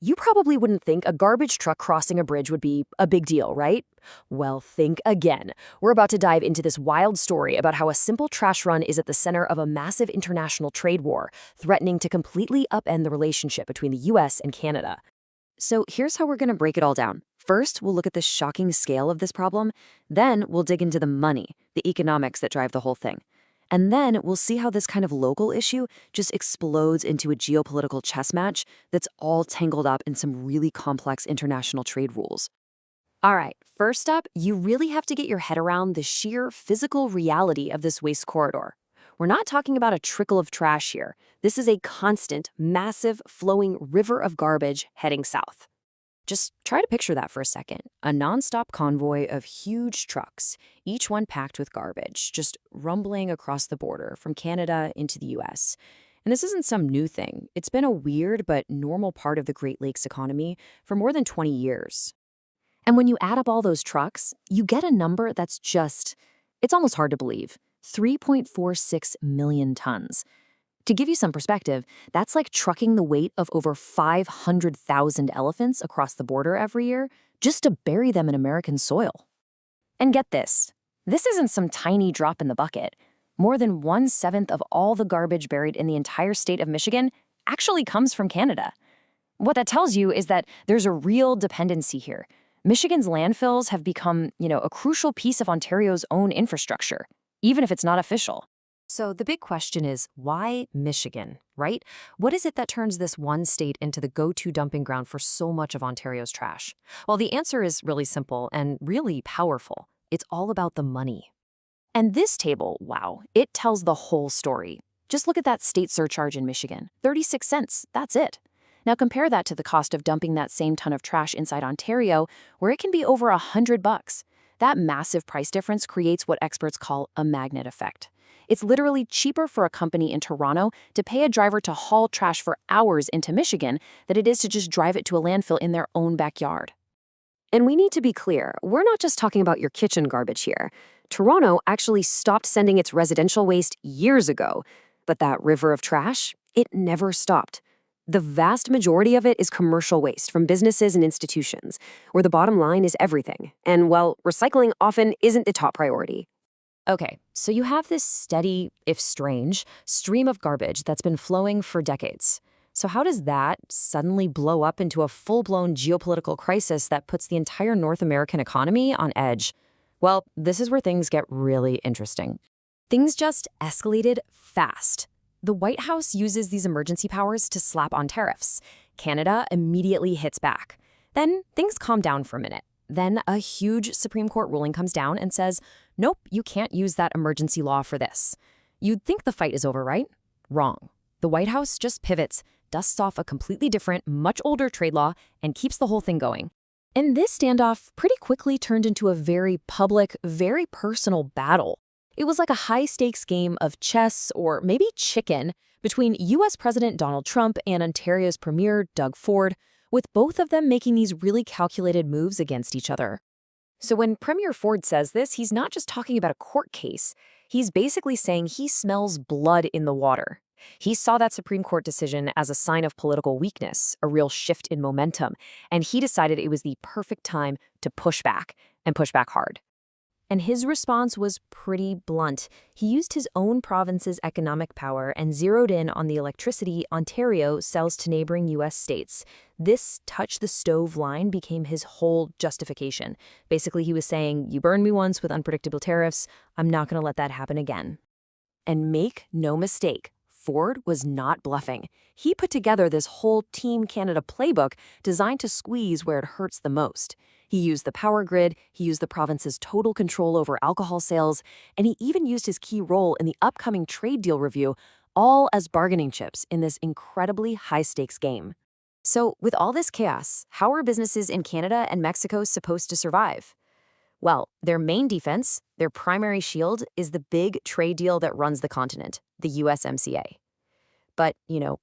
You probably wouldn't think a garbage truck crossing a bridge would be a big deal, right? Well, think again. We're about to dive into this wild story about how a simple trash run is at the center of a massive international trade war, threatening to completely upend the relationship between the US and Canada. So here's how we're going to break it all down. First, we'll look at the shocking scale of this problem. Then we'll dig into the money, the economics that drive the whole thing. And then we'll see how this kind of local issue just explodes into a geopolitical chess match that's all tangled up in some really complex international trade rules. All right, first up, you really have to get your head around the sheer physical reality of this waste corridor. We're not talking about a trickle of trash here. This is a constant, massive, flowing river of garbage heading south. Just try to picture that for a second. A nonstop convoy of huge trucks, each one packed with garbage, just rumbling across the border from Canada into the US. And this isn't some new thing. It's been a weird but normal part of the Great Lakes economy for more than 20 years. And when you add up all those trucks, you get a number that's it's almost hard to believe. 3.46 million tons. To give you some perspective, that's like trucking the weight of over 500,000 elephants across the border every year just to bury them in American soil. And get this isn't some tiny drop in the bucket. More than 1/7 of all the garbage buried in the entire state of Michigan actually comes from Canada. What that tells you is that there's a real dependency here. Michigan's landfills have become, a crucial piece of Ontario's own infrastructure, even if it's not official. So the big question is, why Michigan, right? What is it that turns this one state into the go-to dumping ground for so much of Ontario's trash? Well, the answer is really simple and really powerful. It's all about the money. And this table, wow, it tells the whole story. Just look at that state surcharge in Michigan. 36 cents, that's it. Now compare that to the cost of dumping that same ton of trash inside Ontario, where it can be over $100. That massive price difference creates what experts call a magnet effect. It's literally cheaper for a company in Toronto to pay a driver to haul trash for hours into Michigan than it is to just drive it to a landfill in their own backyard. And we need to be clear, we're not just talking about your kitchen garbage here. Toronto actually stopped sending its residential waste years ago, but that river of trash, it never stopped. The vast majority of it is commercial waste from businesses and institutions, where the bottom line is everything. And, well, recycling often isn't the top priority. Okay, so you have this steady, if strange, stream of garbage that's been flowing for decades. So how does that suddenly blow up into a full-blown geopolitical crisis that puts the entire North American economy on edge? Well, this is where things get really interesting. Things just escalated fast. The White House uses these emergency powers to slap on tariffs. Canada immediately hits back. Then things calm down for a minute. Then a huge Supreme Court ruling comes down and says, nope, you can't use that emergency law for this. You'd think the fight is over, right? Wrong. The White House just pivots, dusts off a completely different, much older trade law, and keeps the whole thing going. And this standoff pretty quickly turned into a very public, very personal battle. It was like a high-stakes game of chess, or maybe chicken, between U.S. President Donald Trump and Ontario's Premier Doug Ford, with both of them making these really calculated moves against each other. So when Premier Ford says this, he's not just talking about a court case. He's basically saying he smells blood in the water. He saw that Supreme Court decision as a sign of political weakness, a real shift in momentum, and he decided it was the perfect time to push back, and push back hard. And his response was pretty blunt. He used his own province's economic power and zeroed in on the electricity Ontario sells to neighboring U.S. states. This touch-the-stove line became his whole justification. Basically, he was saying, you burned me once with unpredictable tariffs, I'm not going to let that happen again. And make no mistake, Ford was not bluffing. He put together this whole Team Canada playbook designed to squeeze where it hurts the most. He used the power grid, he used the province's total control over alcohol sales, and he even used his key role in the upcoming trade deal review, all as bargaining chips in this incredibly high-stakes game. So, with all this chaos, how are businesses in Canada and Mexico supposed to survive? Well, their main defense, their primary shield, is the big trade deal that runs the continent, the USMCA. But,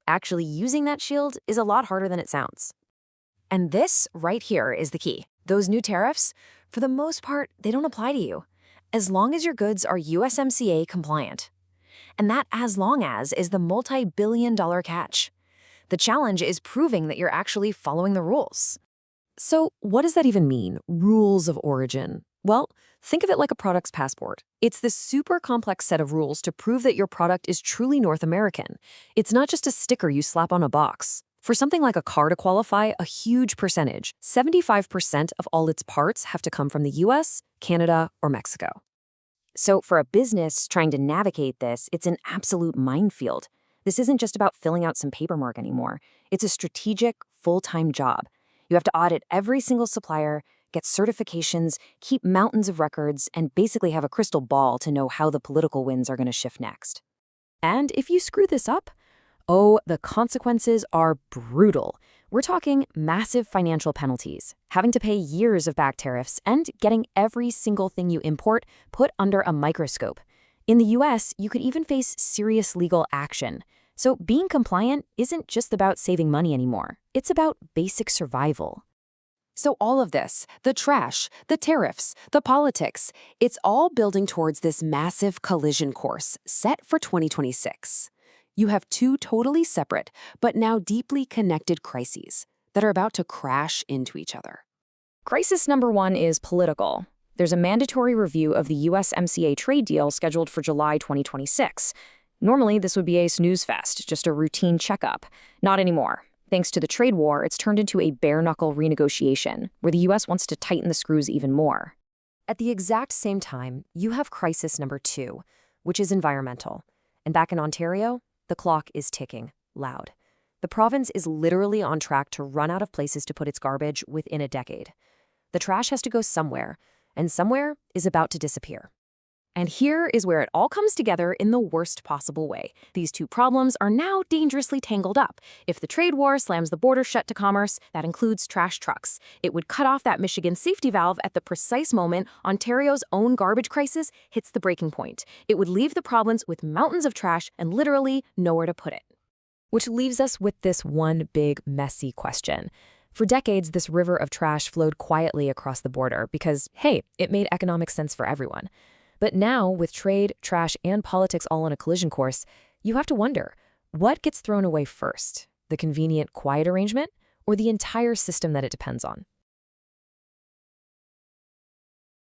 actually using that shield is a lot harder than it sounds. And this right here is the key. Those new tariffs, for the most part, they don't apply to you, as long as your goods are USMCA compliant. And that as long as is the multi-billion-dollar catch. The challenge is proving that you're actually following the rules. So, what does that even mean, rules of origin? Well, think of it like a product's passport. It's this super complex set of rules to prove that your product is truly North American. It's not just a sticker you slap on a box. For something like a car to qualify, a huge percentage, 75% of all its parts have to come from the US, Canada, or Mexico. So for a business trying to navigate this, it's an absolute minefield. This isn't just about filling out some paperwork anymore. It's a strategic, full-time job. You have to audit every single supplier, get certifications, keep mountains of records, and basically have a crystal ball to know how the political winds are going to shift next. And if you screw this up, oh, the consequences are brutal. We're talking massive financial penalties, having to pay years of back tariffs, and getting every single thing you import put under a microscope. In the US, you could even face serious legal action. So being compliant isn't just about saving money anymore. It's about basic survival. So all of this, the trash, the tariffs, the politics, it's all building towards this massive collision course set for 2026. You have two totally separate, but now deeply connected crises that are about to crash into each other. Crisis number one is political. There's a mandatory review of the USMCA trade deal scheduled for July 2026. Normally, this would be a snooze fest, just a routine checkup. Not anymore. Thanks to the trade war, it's turned into a bare-knuckle renegotiation, where the US wants to tighten the screws even more. At the exact same time, you have crisis number two, which is environmental. And back in Ontario, the clock is ticking, loud. The province is literally on track to run out of places to put its garbage within a decade. The trash has to go somewhere, and somewhere is about to disappear. And here is where it all comes together in the worst possible way. These two problems are now dangerously tangled up. If the trade war slams the border shut to commerce, that includes trash trucks. It would cut off that Michigan safety valve at the precise moment Ontario's own garbage crisis hits the breaking point. It would leave the province with mountains of trash and literally nowhere to put it. Which leaves us with this one big, messy question. For decades, this river of trash flowed quietly across the border because, hey, it made economic sense for everyone. But now, with trade, trash, and politics all on a collision course, you have to wonder, what gets thrown away first? The convenient, quiet arrangement, or the entire system that it depends on?